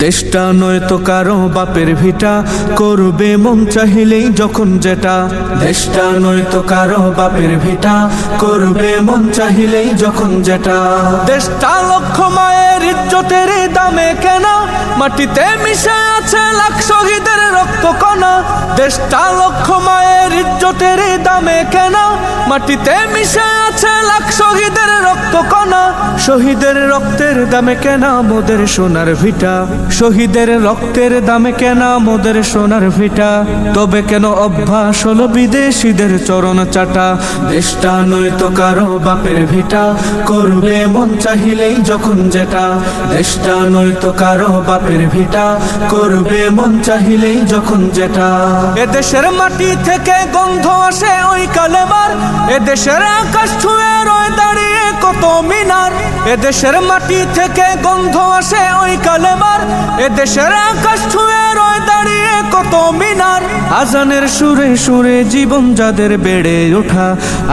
দেশটা নয়তো কারো বাপের ভিটা, করবে মন চাহিলেই যখন যেটা। দেশটা নয়তো কারো বাপের ভিটা, করবে মন চাহিলেই যখন যেটা। দেশটা লক্ষ মায়ের ইজ্জতের দামে কেনা, মাটিতে মিশে আছে লাখ শহীদের রক্ত কণা। দেশটা লক্ষ মায়ের ইজ্জতের দামে কেনা, মাটিতে মিশে আছে লাখ শহীদের রক্ত কণা। শহীদের রক্তের দামে কেনা মোদের সোনার ভিটা, শহীদের রক্তের দামে কেনা মোদের সোনার ভিটা। তবে কেন অভ্যাস হলো বিদেশিদের চরণ চাটা। দেশটা নয়তো কারো বাপের ভিটা, করবে মন চাহিলেই যখন যেটা। দেশটা নয়তো কারো বাপের ভিটা, করবে মন চাহিলেই যখন যেটা। এদেশের মাটি থেকে গন্ধ আসে ওই কালেমার, এদেশের আকাশ ছুঁয়ে রয়ে দাঁড়িয়ে কত মিনার। এদেশের মাটি থেকে গন্ধ আসে ওই কালেমার, এদেশের আকাশ ছুঁয়ে রয়ে দাঁড়িয়ে কত মিনার। আজানের সুরে সুরে জীবন যাদের বেড়ে ওঠা,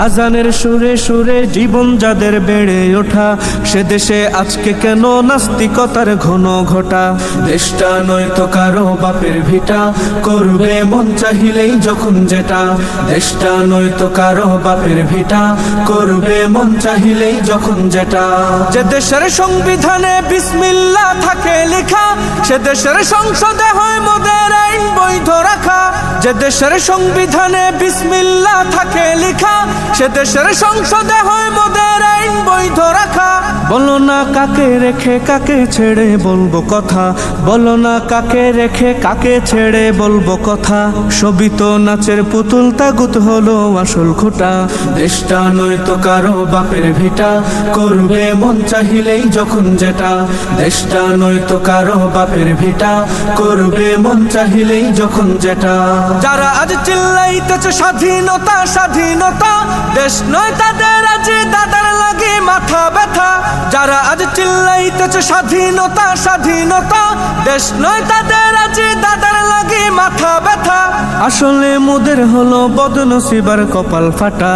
আজানের সুরে সুরে জীবন যাদের বেড়ে ওঠা। সে দেশে আজকে কেন নাস্তিকতার ঘন ঘটা। দেশটা নয়তো কারো বাপের ভিটা, করবে মন চাহিলেই যখন যেটা। দেশটা নয়তো কারো বাপের ভিটা, করবে মন চাহিলেই যখন যেটা। যে দেশের সংবিধানে বিসমিল্লাহ থাকে লেখা, সে দেশের সংসদে হয় মোদের আইন বৈধ রাখা। যে দেশের সংবিধানে বিসমিল্লাহ থাকে লেখা, সে দেশের সংসদে হয় মোদের আইন বৈধ রাখা। বলো না কাকে রেখে কাকে ছেড়ে বলবো কথা, বলো না কাকে রেখে কাকে ছেড়ে বলবো কথা। সবই তো নাচের পুতুল, তাগুত হলো আসল খোটা। দেশটা নয়তো কারো বাপের ভিটা, করবে মন চাহিলেই যখন যেটা। দেশটা নয়তো কারো বাপের ভিটা, করবে মন চাহিলেই যখন যেটা। যারা আজ চিল্লাইতেছে স্বাধীনতা স্বাধীনতা, দেশ নয় তাদের আজ দাদার লাগে মাথা ব্যথা। যারা আজ চিল্লাইতেছে স্বাধীনতা স্বাধীনতা, দেশ নয় তাদের আজ দাদার লাগে মাথা ব্যথা। আসলে মোদের হলো বদনসিবার কপাল ফাটা,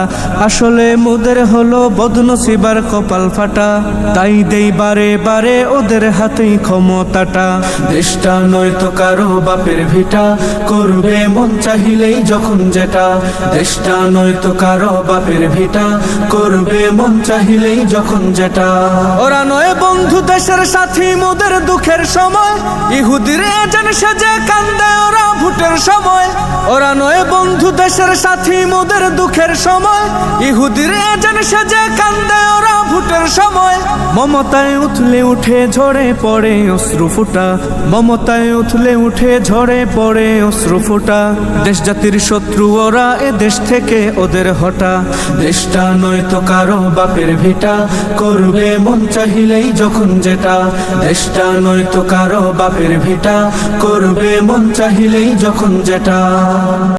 আসলে মোদের হলো বদনসিবার কপাল ফাটা। তাই দেই বারে বারে ওদের হাতেই ক্ষমতাটা। দেশটা নয়তো কারো বাপের ভিটা, করবে মন চাহিলেই যখন যেটা। দেশটা নয়তো কারো বাপের ভিটা, করবে মন চাহিলেই যখন যেটা। ওরা নয় বন্ধু দেশের সাথী মোদের দুঃখের সময়, ইহুদির এজেন্ট সেজে কান্দে ওরা ভোটের সময়। ওরা নয় বন্ধু দেশের সাথী মোদের দুঃখের সময়, ইহুদির এজেন্ট সেজে কান্দে ওরা ভোটের সময়। মমতায় উথলে উঠে ঝরে পড়ে অশ্রু ফোঁটা, মমতায় উথলে উঠে ঝরে পড়ে অশ্রু ফোঁটা। দেশ জাতির শত্রু ওরা, এ দেশ থেকে ওদের হটা। দেশটা নয়তো কারো বাপের ভিটা, করবে মন চাহিলেই যখন যেটা। দেশটা নয়তো কারো বাপের ভিটা, করবে মন চাহিলেই যখন যেটা।